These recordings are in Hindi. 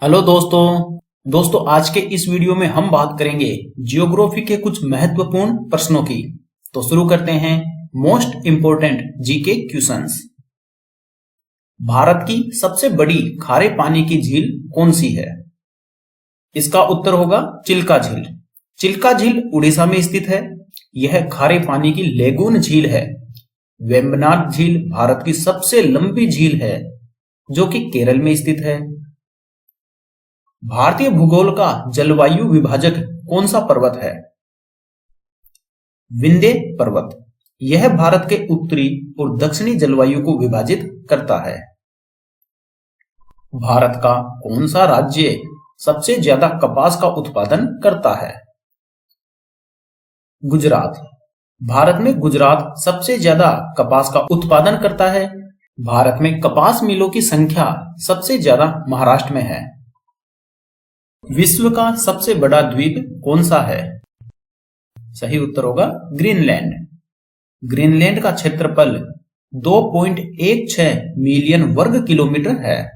हेलो दोस्तों आज के इस वीडियो में हम बात करेंगे जियोग्राफी के कुछ महत्वपूर्ण प्रश्नों की। तो शुरू करते हैं most important GK questions. Bharat की सबसे बड़ी खारे पानी की झील कौन सी है? इसका उत्तर होगा चिल्का झील। चिल्का झील उड़ीसा में स्थित है। यह खारे पानी की लेगून झील है। वेम्बनाड झील भारत की सबसे लंबी झील है जो कि केरल में स्थित है। भारतीय भूगोल का जलवायु विभाजक कौन सा पर्वत है? विंध्य पर्वत। यह भारत के उत्तरी और दक्षिणी जलवायु को विभाजित करता है। भारत का कौन सा राज्य सबसे ज्यादा कपास का उत्पादन करता है? गुजरात। भारत में गुजरात सबसे ज्यादा कपास का उत्पादन करता है। भारत में कपास मिलों की संख्या सबसे ज्यादा महाराष्ट्र में है। विश्व का सबसे बड़ा द्वीप कौन सा है? सही उत्तर होगा ग्रीनलैंड। ग्रीनलैंड का क्षेत्रफल 2.16 मिलियन वर्ग किलोमीटर है।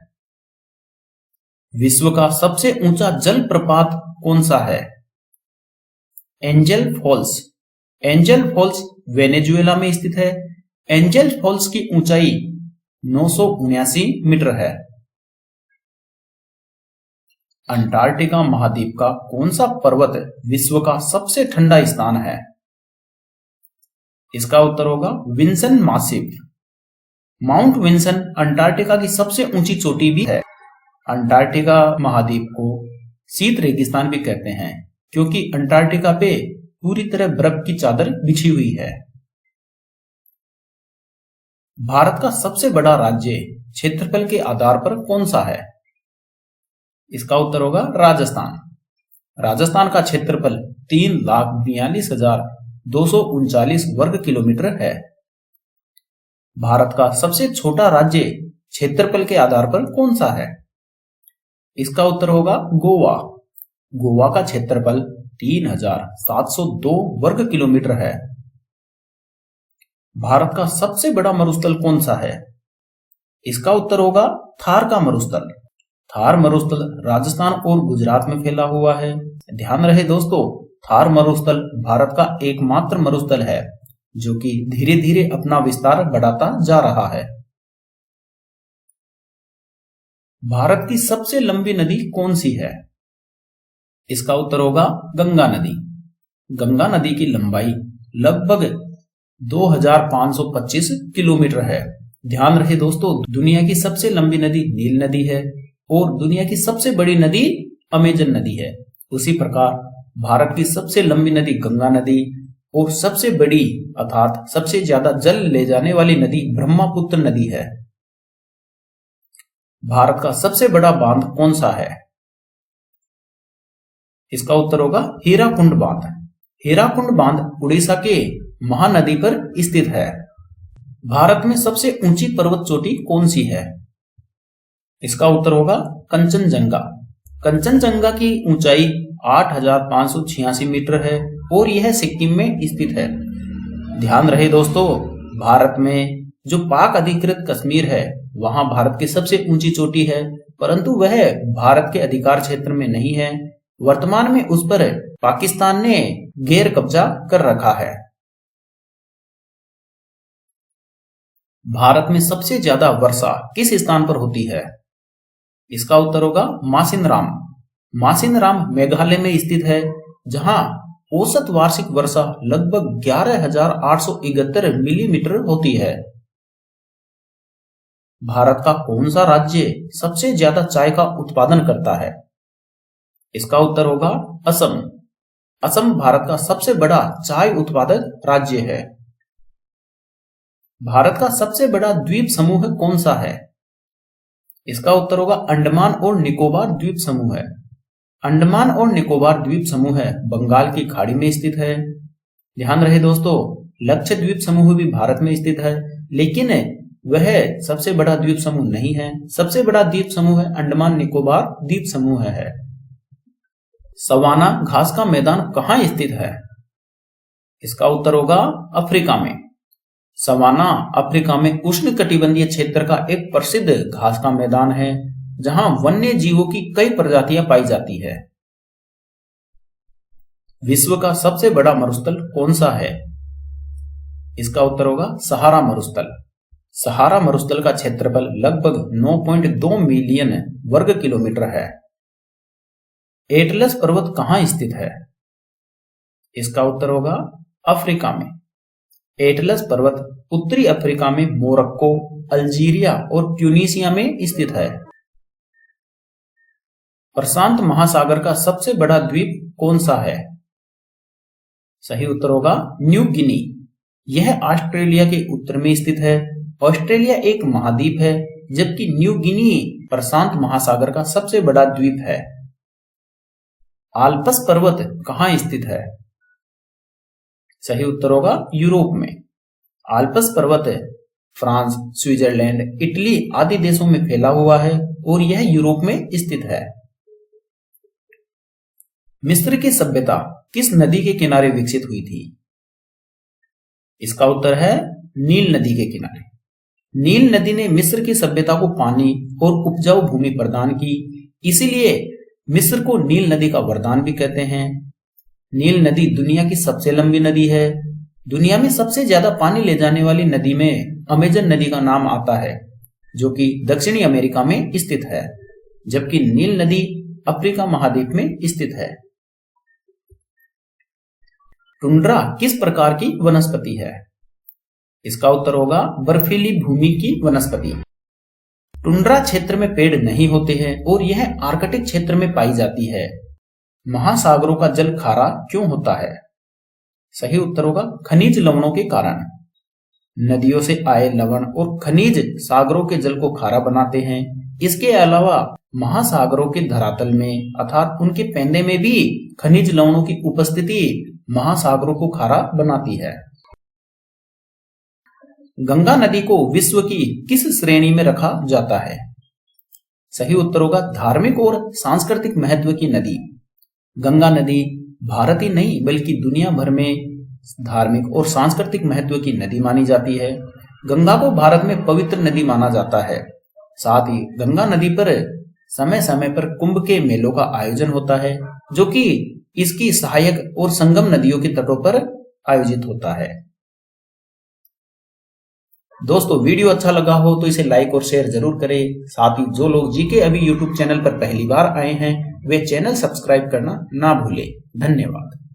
विश्व का सबसे ऊंचा जलप्रपात कौन सा है? Angel Falls. Angel Falls Venezuela में स्थित है। एंजल फॉल्स की ऊंचाई 979 मीटर है। अंटार्कटिका महाद्वीप का कौन सा पर्वत विश्व का सबसे ठंडा स्थान है? इसका उत्तर होगा Vinson Massif. Mount Vinson Antarctica की सबसे ऊंची चोटी भी है। अंटार्कटिका महाद्वीप को शीत रेगिस्तान भी कहते हैं क्योंकि अंटार्कटिका पे पूरी तरह बर्फ की चादर बिछी हुई है। भारत का सबसे बड़ा राज्य क्षेत्रफल के आधार पर कौन सा है? इसका उत्तर होगा राजस्थान। राजस्थान का क्षेत्रफल 3,42,239 वर्ग किलोमीटर है। भारत का सबसे छोटा राज्य क्षेत्रफल के आधार पर कौन सा है? इसका उत्तर होगा गोवा। गोवा का क्षेत्रफल 3,702 वर्ग किलोमीटर है। भारत का सबसे बड़ा मरुस्थल कौन सा है? इसका उत्तर होगा थार का मरुस्थल। थार मरुस्थल राजस्थान और गुजरात में फैला हुआ है। ध्यान रहे दोस्तों, थार मरुस्थल भारत का एकमात्र मरुस्थल है जो कि धीरे धीरे अपना विस्तार बढ़ाता जा रहा है। भारत की सबसे लंबी नदी कौन सी है? इसका उत्तर होगा गंगा नदी। गंगा नदी की लंबाई लगभग 2,525 किलोमीटर है। ध्यान रहे दोस्तों, दुनिया की सबसे लंबी नदी नील नदी है और दुनिया की सबसे बड़ी नदी अमेजन नदी है। उसी प्रकार भारत की सबसे लंबी नदी गंगा नदी और सबसे बड़ी अर्थात सबसे ज्यादा जल ले जाने वाली नदी ब्रह्मपुत्र नदी है। भारत का सबसे बड़ा बांध कौन सा है? इसका उत्तर होगा हीराकुंड बांध। हीराकुंड बांध उड़ीसा के महानदी पर स्थित है। भारत में सबसे ऊंची पर्वत चोटी कौन सी है? इसका उत्तर होगा कंचनजंगा। कंचनजंगा की ऊंचाई 8,586 मीटर है और यह सिक्किम में स्थित है। ध्यान रहे दोस्तों, भारत में जो पाक अधिकृत कश्मीर है वहां भारत की सबसे ऊंची चोटी है, परंतु वह भारत के अधिकार क्षेत्र में नहीं है। वर्तमान में उस पर पाकिस्तान ने गैर कब्जा कर रखा है। भारत में सबसे ज्यादा वर्षा किस स्थान पर होती है? इसका उत्तर होगा मासिनराम। मासिनराम मेघालय में स्थित है जहां औसत वार्षिक वर्षा लगभग 11,871 मिलीमीटर होती है। भारत का कौन सा राज्य सबसे ज्यादा चाय का उत्पादन करता है? इसका उत्तर होगा असम। असम भारत का सबसे बड़ा चाय उत्पादक राज्य है। भारत का सबसे बड़ा द्वीप समूह कौन सा है? इसका उत्तर होगा अंडमान और निकोबार द्वीप समूह है। अंडमान और निकोबार द्वीप समूह बंगाल की खाड़ी में स्थित है। ध्यान रहे दोस्तों, लक्षद्वीप समूह भी भारत में स्थित है, लेकिन वह सबसे बड़ा द्वीप समूह नहीं है। सबसे बड़ा द्वीप समूह अंडमान निकोबार द्वीप समूह है। सवाना घास का मैदान कहाँ स्थित है? इसका उत्तर होगा अफ्रीका में। सवाना अफ्रीका में उष्णकटिबंधीय क्षेत्र का एक प्रसिद्ध घास का मैदान है। जहां वन्य जीवों की कई प्रजातियां पाई जाती है। विश्व का सबसे बड़ा मरुस्थल कौन सा है? इसका उत्तर होगा सहारा मरुस्थल। सहारा मरुस्थल का क्षेत्रफल लगभग 9.2 मिलियन वर्ग किलोमीटर है। एटलस पर्वत कहां स्थित है? इसका उत्तर होगा अफ्रीका में। एटलस पर्वत उत्तरी अफ्रीका में मोरक्को, अल्जीरिया और ट्यूनीसिया में स्थित है। प्रशांत महासागर का सबसे बड़ा द्वीप कौन सा है? सही उत्तर होगा न्यू गिनी। यह ऑस्ट्रेलिया के उत्तर में स्थित है। ऑस्ट्रेलिया एक महाद्वीप है, जबकि न्यू गिनी प्रशांत महासागर का सबसे बड़ा द्वीप है। आल्प्स पर्वत कहां स्थित है? सही उत्तर होगा यूरोप में। आल्प्स पर्वत फ्रांस, स्विट्जरलैंड, इटली आदि देशों में फैला हुआ है और यह यूरोप में स्थित है। मिस्र की सभ्यता किस नदी के किनारे विकसित हुई थी? इसका उत्तर है नील नदी के किनारे। नील नदी ने मिस्र की सभ्यता को पानी और उपजाऊ भूमि प्रदान की, इसीलिए मिस्र को नील नदी का वरदान भी कहते हैं। नील नदी दुनिया की सबसे लंबी नदी है। दुनिया में सबसे ज्यादा पानी ले जाने वाली नदी में अमेजन नदी का नाम आता है, जो कि दक्षिणी अमेरिका में स्थित है, जबकि नील नदी अफ्रीका महाद्वीप में स्थित है। टुंड्रा किस प्रकार की वनस्पति है? इसका उत्तर होगा बर्फीली भूमि की वनस्पति। टुंड्रा क्षेत्र में पेड़ नहीं होते हैं और यह आर्कटिक क्षेत्र में पाई जाती है। महासागरों का जल खारा क्यों होता है? सही उत्तर होगा खनिज लवणों के कारण। नदियों से आए लवण और खनिज सागरों के जल को खारा बनाते हैं। इसके अलावा महासागरों के धरातल में अर्थात उनके पैंदे में भी खनिज लवणों की उपस्थिति महासागरों को खारा बनाती है। गंगा नदी को विश्व की किस श्रेणी में रखा जाता है? सही उत्तर होगा धार्मिक और सांस्कृतिक महत्व की नदी। गंगा नदी भारत ही नहीं बल्कि दुनिया भर में धार्मिक और सांस्कृतिक महत्व की नदी मानी जाती है। गंगा को भारत में पवित्र नदी माना जाता है। साथ ही गंगा नदी पर समय समय पर कुंभ के मेलों का आयोजन होता है, जो कि इसकी सहायक और संगम नदियों के तटों पर आयोजित होता है। दोस्तों, वीडियो अच्छा लगा हो तो इसे लाइक और शेयर जरूर करें। साथ ही जो लोग जीके अभी यूट्यूब चैनल पर पहली बार आए हैं वे चैनल सब्सक्राइब करना ना भूलें। धन्यवाद।